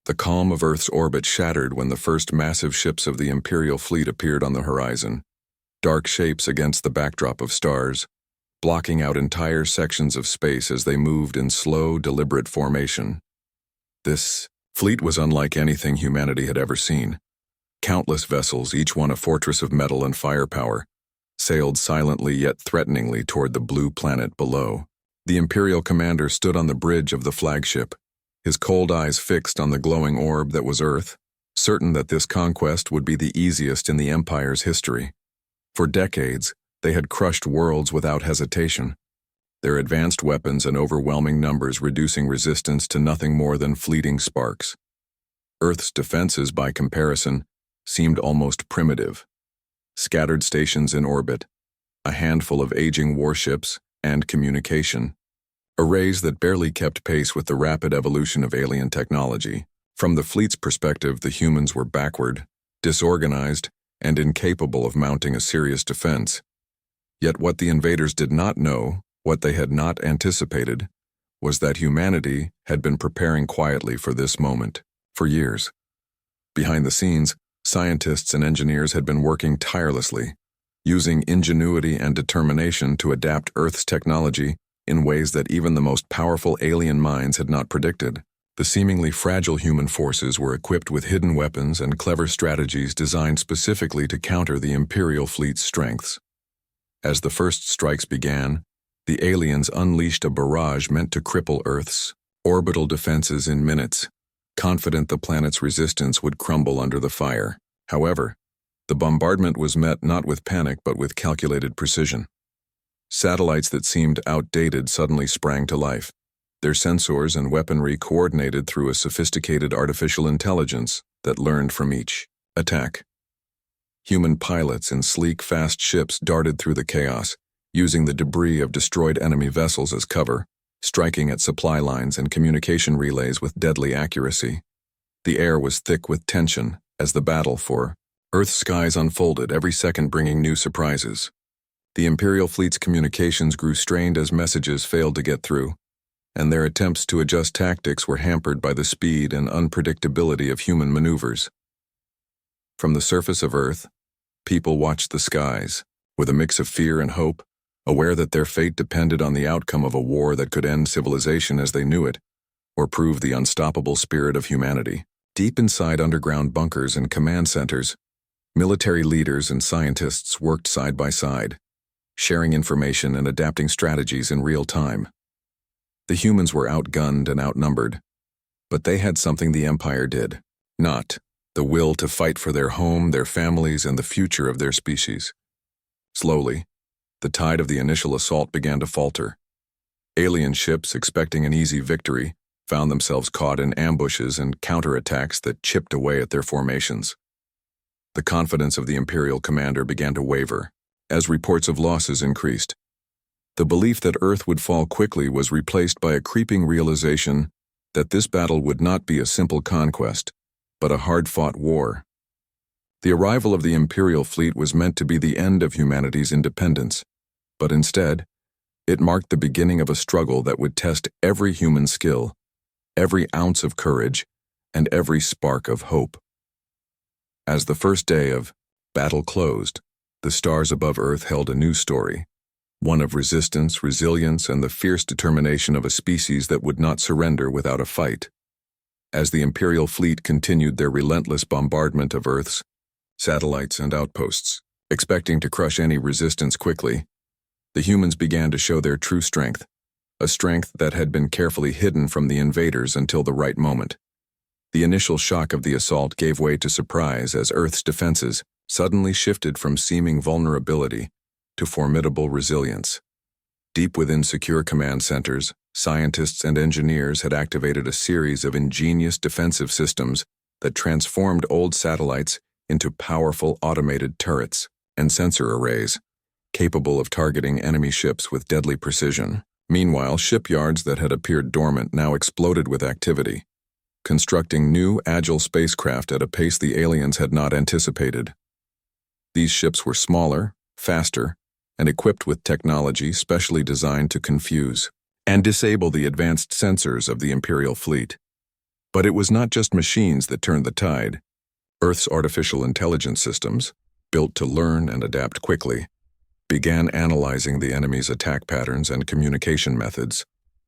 The calm of Earth's orbit shattered when the first massive ships of the Imperial fleet appeared on the horizon, dark shapes against the backdrop of stars, blocking out entire sections of space as they moved in slow, deliberate formation. This fleet was unlike anything humanity had ever seen. Countless vessels, each one a fortress of metal and firepower, sailed silently yet threateningly toward the blue planet below. The Imperial commander stood on the bridge of the flagship, his cold eyes fixed on the glowing orb that was Earth, certain that this conquest would be the easiest in the Empire's history. For decades, they had crushed worlds without hesitation, their advanced weapons and overwhelming numbers reducing resistance to nothing more than fleeting sparks. Earth's defenses, by comparison, seemed almost primitive. Scattered stations in orbit, a handful of aging warships, and communication. Arrays that barely kept pace with the rapid evolution of alien technology. From the fleet's perspective, the humans were backward, disorganized, and incapable of mounting a serious defense. Yet what the invaders did not know, what they had not anticipated, was that humanity had been preparing quietly for this moment, for years. Behind the scenes, scientists and engineers had been working tirelessly, using ingenuity and determination to adapt Earth's technology in ways that even the most powerful alien minds had not predicted. The seemingly fragile human forces were equipped with hidden weapons and clever strategies designed specifically to counter the Imperial fleet's strengths. As the first strikes began, the aliens unleashed a barrage meant to cripple Earth's orbital defenses in minutes, confident the planet's resistance would crumble under the fire. However, the bombardment was met not with panic but with calculated precision. Satellites that seemed outdated suddenly sprang to life, their sensors and weaponry coordinated through a sophisticated artificial intelligence that learned from each attack. Human pilots in sleek, fast ships darted through the chaos, using the debris of destroyed enemy vessels as cover, striking at supply lines and communication relays with deadly accuracy. The air was thick with tension as the battle for Earth's skies unfolded, every second bringing new surprises. The Imperial fleet's communications grew strained as messages failed to get through, and their attempts to adjust tactics were hampered by the speed and unpredictability of human maneuvers. From the surface of Earth, people watched the skies, with a mix of fear and hope, aware that their fate depended on the outcome of a war that could end civilization as they knew it, or prove the unstoppable spirit of humanity. Deep inside underground bunkers and command centers, military leaders and scientists worked side by side, sharing information and adapting strategies in real time. The humans were outgunned and outnumbered, but they had something the Empire did not: the will to fight for their home, their families, and the future of their species. Slowly, the tide of the initial assault began to falter. Alien ships, expecting an easy victory, found themselves caught in ambushes and counterattacks that chipped away at their formations. The confidence of the Imperial commander began to waver as reports of losses increased. The belief that Earth would fall quickly was replaced by a creeping realization that this battle would not be a simple conquest, but a hard-fought war. The arrival of the Imperial fleet was meant to be the end of humanity's independence, but instead, it marked the beginning of a struggle that would test every human skill, every ounce of courage, and every spark of hope. As the first day of battle closed, the stars above Earth held a new story, one of resistance, resilience, and the fierce determination of a species that would not surrender without a fight. As the Imperial fleet continued their relentless bombardment of Earth's satellites and outposts, expecting to crush any resistance quickly, the humans began to show their true strength, a strength that had been carefully hidden from the invaders until the right moment. The initial shock of the assault gave way to surprise as Earth's defenses suddenly shifted from seeming vulnerability to formidable resilience. Deep within secure command centers, scientists and engineers had activated a series of ingenious defensive systems that transformed old satellites into powerful automated turrets and sensor arrays, capable of targeting enemy ships with deadly precision. Meanwhile, shipyards that had appeared dormant now exploded with activity, constructing new, agile spacecraft at a pace the aliens had not anticipated. These ships were smaller, faster, and equipped with technology specially designed to confuse and disable the advanced sensors of the Imperial fleet. But it was not just machines that turned the tide. Earth's artificial intelligence systems, built to learn and adapt quickly, began analyzing the enemy's attack patterns and communication methods,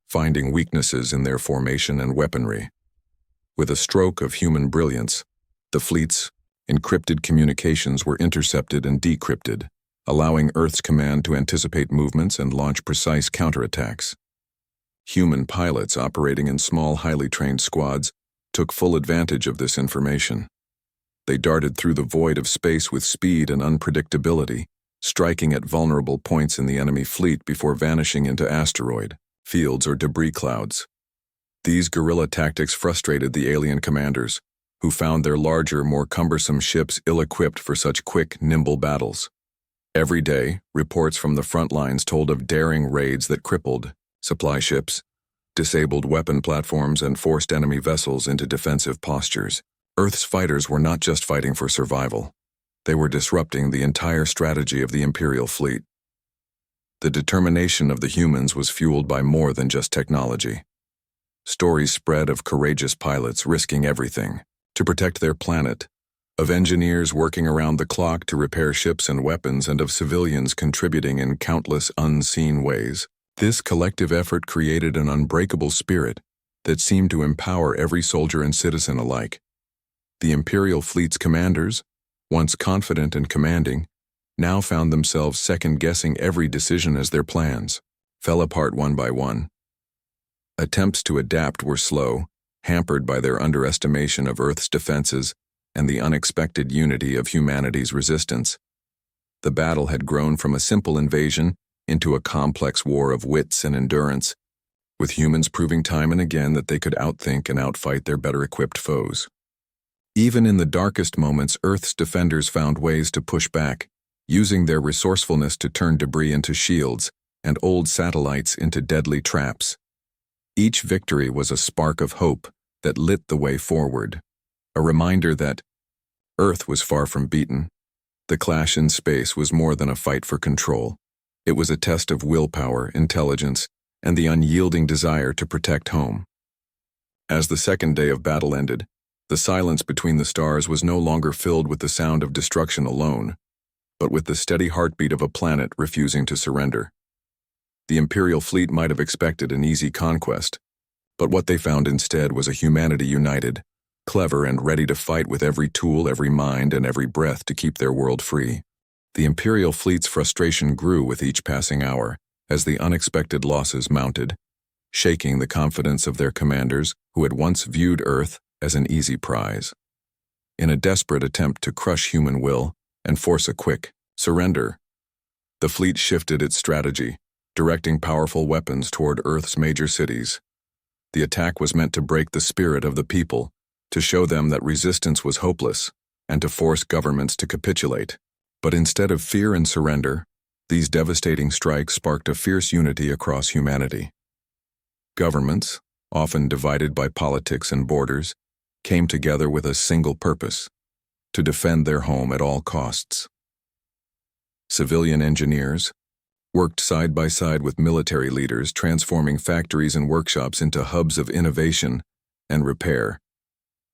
finding weaknesses in their formation and weaponry. With a stroke of human brilliance, the fleet's encrypted communications were intercepted and decrypted, allowing Earth's command to anticipate movements and launch precise counterattacks. Human pilots operating in small, highly trained squads took full advantage of this information. They darted through the void of space with speed and unpredictability, striking at vulnerable points in the enemy fleet before vanishing into asteroid fields or debris clouds. These guerrilla tactics frustrated the alien commanders, who found their larger, more cumbersome ships ill-equipped for such quick, nimble battles. Every day, reports from the front lines told of daring raids that crippled supply ships, disabled weapon platforms, and forced enemy vessels into defensive postures. Earth's fighters were not just fighting for survival. They were disrupting the entire strategy of the Imperial fleet. The determination of the humans was fueled by more than just technology. Stories spread of courageous pilots risking everything to protect their planet, of engineers working around the clock to repair ships and weapons, and of civilians contributing in countless unseen ways. This collective effort created an unbreakable spirit that seemed to empower every soldier and citizen alike. The Imperial fleet's commanders, once confident and commanding, now found themselves second-guessing every decision as their plans fell apart one by one. Attempts to adapt were slow, hampered by their underestimation of Earth's defenses and the unexpected unity of humanity's resistance. The battle had grown from a simple invasion into a complex war of wits and endurance, with humans proving time and again that they could outthink and outfight their better-equipped foes. Even in the darkest moments, Earth's defenders found ways to push back, using their resourcefulness to turn debris into shields and old satellites into deadly traps. Each victory was a spark of hope that lit the way forward, a reminder that Earth was far from beaten. The clash in space was more than a fight for control. It was a test of willpower, intelligence, and the unyielding desire to protect home. As the second day of battle ended, the silence between the stars was no longer filled with the sound of destruction alone, but with the steady heartbeat of a planet refusing to surrender. The Imperial fleet might have expected an easy conquest, but what they found instead was a humanity united, clever, and ready to fight with every tool, every mind, and every breath to keep their world free. The Imperial fleet's frustration grew with each passing hour as the unexpected losses mounted, shaking the confidence of their commanders who had once viewed Earth as an easy prize. In a desperate attempt to crush human will and force a quick surrender, the fleet shifted its strategy, directing powerful weapons toward Earth's major cities. The attack was meant to break the spirit of the people, to show them that resistance was hopeless, and to force governments to capitulate. But instead of fear and surrender, these devastating strikes sparked a fierce unity across humanity. Governments, often divided by politics and borders, came together with a single purpose: to defend their home at all costs. Civilian engineers worked side by side with military leaders, transforming factories and workshops into hubs of innovation and repair.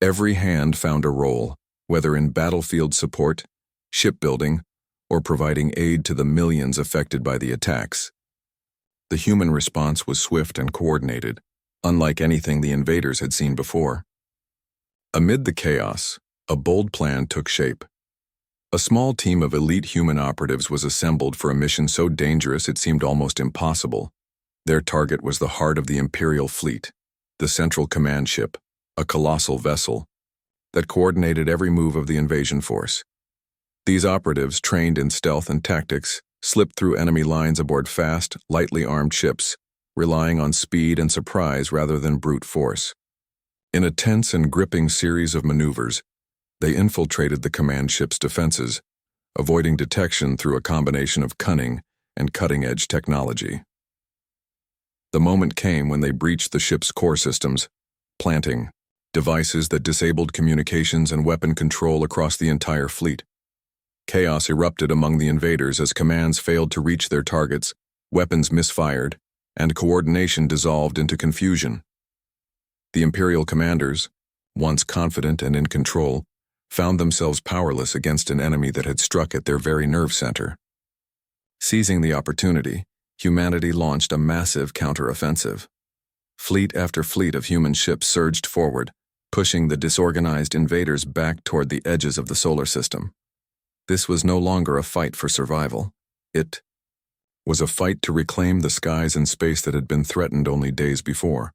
Every hand found a role, whether in battlefield support, shipbuilding, or providing aid to the millions affected by the attacks. The human response was swift and coordinated, unlike anything the invaders had seen before. Amid the chaos, a bold plan took shape. A small team of elite human operatives was assembled for a mission so dangerous it seemed almost impossible. Their target was the heart of the Imperial fleet, the central command ship, a colossal vessel that coordinated every move of the invasion force. These operatives, trained in stealth and tactics, slipped through enemy lines aboard fast, lightly armed ships, relying on speed and surprise rather than brute force. In a tense and gripping series of maneuvers, they infiltrated the command ship's defenses, avoiding detection through a combination of cunning and cutting-edge technology. The moment came when they breached the ship's core systems, planting devices that disabled communications and weapon control across the entire fleet. Chaos erupted among the invaders as commands failed to reach their targets, weapons misfired, and coordination dissolved into confusion. The Imperial commanders, once confident and in control, found themselves powerless against an enemy that had struck at their very nerve center. Seizing the opportunity, humanity launched a massive counteroffensive. Fleet after fleet of human ships surged forward, pushing the disorganized invaders back toward the edges of the solar system. This was no longer a fight for survival. It was a fight to reclaim the skies and space that had been threatened only days before.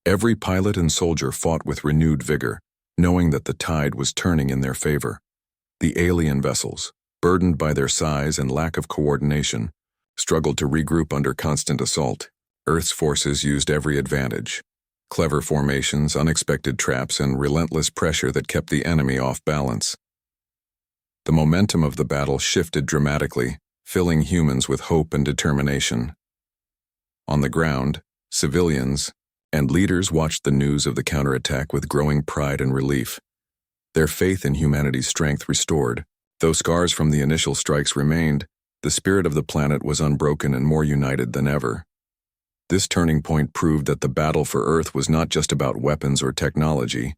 Every pilot and soldier fought with renewed vigor, knowing that the tide was turning in their favor. The alien vessels, burdened by their size and lack of coordination, struggled to regroup under constant assault. Earth's forces used every advantage: clever formations, unexpected traps, and relentless pressure that kept the enemy off balance. The momentum of the battle shifted dramatically, filling humans with hope and determination. On the ground, civilians and leaders watched the news of the counterattack with growing pride and relief. Their faith in humanity's strength restored. Though scars from the initial strikes remained, the spirit of the planet was unbroken and more united than ever. This turning point proved that the battle for Earth was not just about weapons or technology.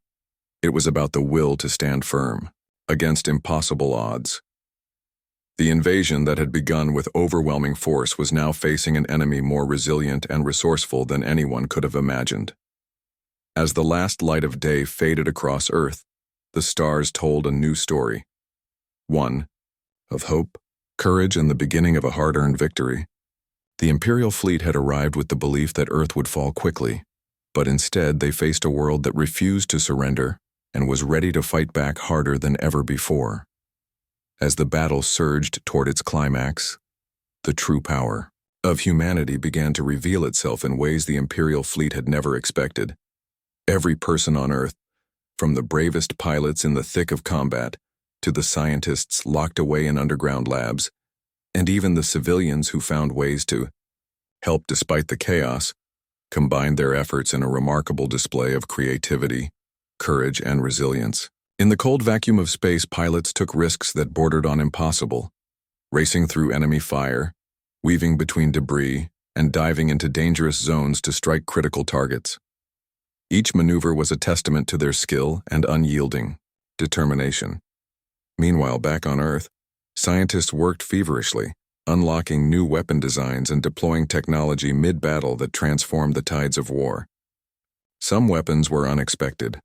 It was about the will to stand firm against impossible odds. The invasion that had begun with overwhelming force was now facing an enemy more resilient and resourceful than anyone could have imagined. As the last light of day faded across Earth, the stars told a new story. One of hope, courage, and the beginning of a hard-earned victory. The Imperial fleet had arrived with the belief that Earth would fall quickly, but instead they faced a world that refused to surrender and was ready to fight back harder than ever before. As the battle surged toward its climax, the true power of humanity began to reveal itself in ways the Imperial fleet had never expected. Every person on Earth, from the bravest pilots in the thick of combat to the scientists locked away in underground labs, and even the civilians who found ways to help despite the chaos, combined their efforts in a remarkable display of creativity, courage, and resilience. In the cold vacuum of space, pilots took risks that bordered on impossible, racing through enemy fire, weaving between debris, and diving into dangerous zones to strike critical targets. Each maneuver was a testament to their skill and unyielding determination. Meanwhile, back on Earth, scientists worked feverishly, unlocking new weapon designs and deploying technology mid-battle that transformed the tides of war. Some weapons were unexpected.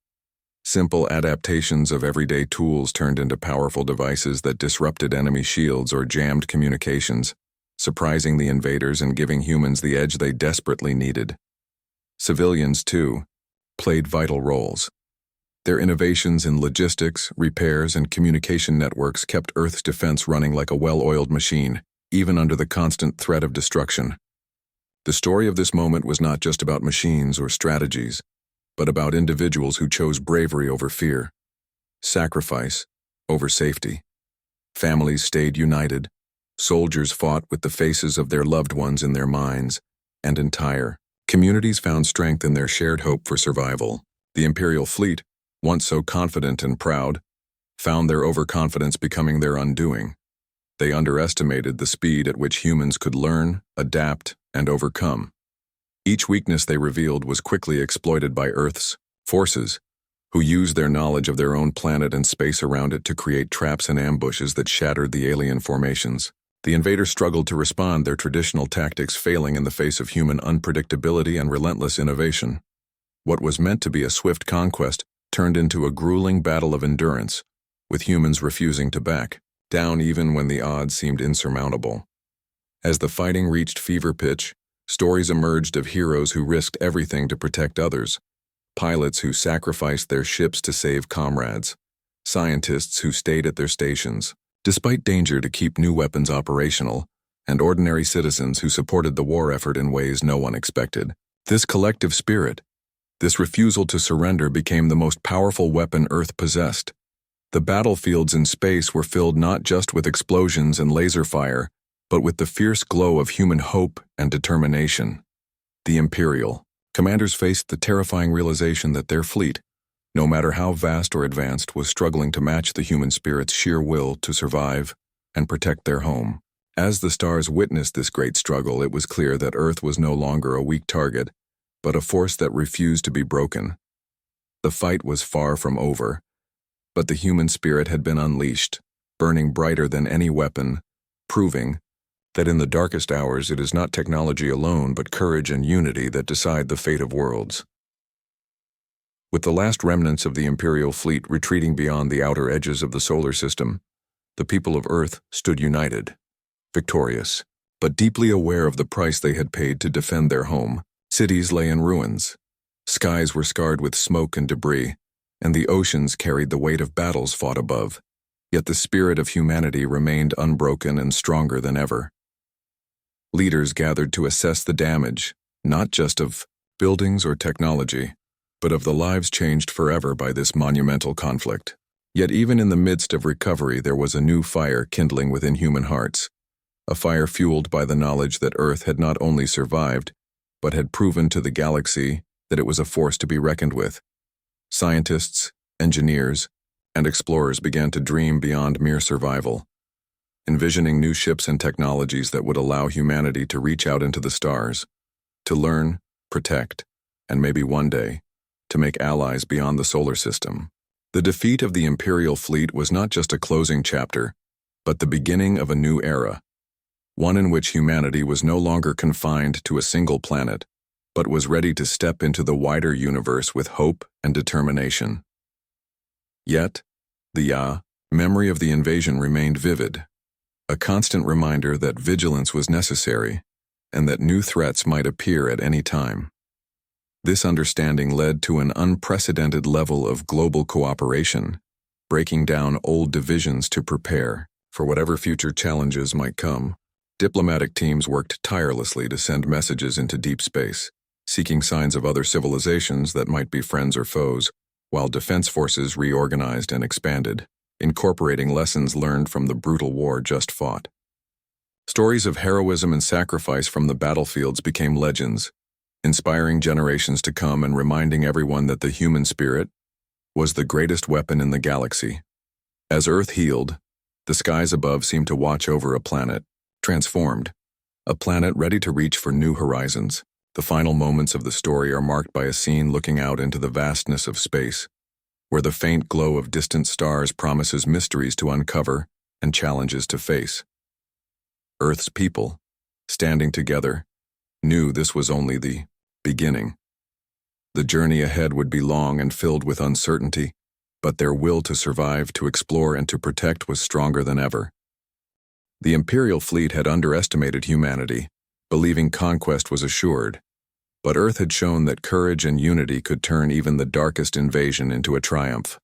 Simple adaptations of everyday tools turned into powerful devices that disrupted enemy shields or jammed communications, surprising the invaders and giving humans the edge they desperately needed. Civilians, too, played vital roles. Their innovations in logistics, repairs, and communication networks kept Earth's defense running like a well-oiled machine, even under the constant threat of destruction. The story of this moment was not just about machines or strategies, but about individuals who chose bravery over fear, sacrifice over safety. Families stayed united, soldiers fought with the faces of their loved ones in their minds, and entire communities found strength in their shared hope for survival. The Imperial fleet, once so confident and proud, found their overconfidence becoming their undoing. They underestimated the speed at which humans could learn, adapt, and overcome. Each weakness they revealed was quickly exploited by Earth's forces, who used their knowledge of their own planet and space around it to create traps and ambushes that shattered the alien formations. The invaders struggled to respond, their traditional tactics failing in the face of human unpredictability and relentless innovation. What was meant to be a swift conquest turned into a grueling battle of endurance, with humans refusing to back down even when the odds seemed insurmountable. As the fighting reached fever pitch, stories emerged of heroes who risked everything to protect others, pilots who sacrificed their ships to save comrades, scientists who stayed at their stations, despite danger to keep new weapons operational, and ordinary citizens who supported the war effort in ways no one expected. This collective spirit, this refusal to surrender, became the most powerful weapon Earth possessed. The battlefields in space were filled not just with explosions and laser fire, but with the fierce glow of human hope and determination. The Imperial commanders faced the terrifying realization that their fleet, no matter how vast or advanced, was struggling to match the human spirit's sheer will to survive and protect their home. As the stars witnessed this great struggle, it was clear that Earth was no longer a weak target, but a force that refused to be broken. The fight was far from over, but the human spirit had been unleashed, burning brighter than any weapon, proving that in the darkest hours it is not technology alone but courage and unity that decide the fate of worlds. With the last remnants of the Imperial fleet retreating beyond the outer edges of the solar system, the people of Earth stood united, victorious, but deeply aware of the price they had paid to defend their home. Cities lay in ruins, skies were scarred with smoke and debris, and the oceans carried the weight of battles fought above. Yet the spirit of humanity remained unbroken and stronger than ever. Leaders gathered to assess the damage, not just of buildings or technology, but of the lives changed forever by this monumental conflict. Yet even in the midst of recovery there was a new fire kindling within human hearts, a fire fueled by the knowledge that Earth had not only survived, but had proven to the galaxy that it was a force to be reckoned with. Scientists, engineers, and explorers began to dream beyond mere survival, envisioning new ships and technologies that would allow humanity to reach out into the stars, to learn, protect, and maybe one day, to make allies beyond the solar system. The defeat of the Imperial fleet was not just a closing chapter, but the beginning of a new era, one in which humanity was no longer confined to a single planet, but was ready to step into the wider universe with hope and determination. Yet, the memory of the invasion remained vivid, a constant reminder that vigilance was necessary and that new threats might appear at any time. This understanding led to an unprecedented level of global cooperation, breaking down old divisions to prepare for whatever future challenges might come. Diplomatic teams worked tirelessly to send messages into deep space, seeking signs of other civilizations that might be friends or foes, while defense forces reorganized and expanded, incorporating lessons learned from the brutal war just fought. Stories of heroism and sacrifice from the battlefields became legends, inspiring generations to come and reminding everyone that the human spirit was the greatest weapon in the galaxy. As Earth healed, the skies above seemed to watch over a planet, transformed, a planet ready to reach for new horizons. The final moments of the story are marked by a scene looking out into the vastness of space, where the faint glow of distant stars promises mysteries to uncover and challenges to face. Earth's people, standing together, knew this was only the beginning. The journey ahead would be long and filled with uncertainty, but their will to survive, to explore, and to protect was stronger than ever. The Imperial fleet had underestimated humanity, believing conquest was assured, but Earth had shown that courage and unity could turn even the darkest invasion into a triumph.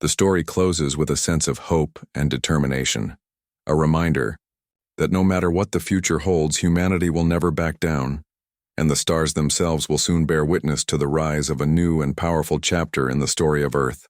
The story closes with a sense of hope and determination, a reminder that no matter what the future holds, humanity will never back down, and the stars themselves will soon bear witness to the rise of a new and powerful chapter in the story of Earth.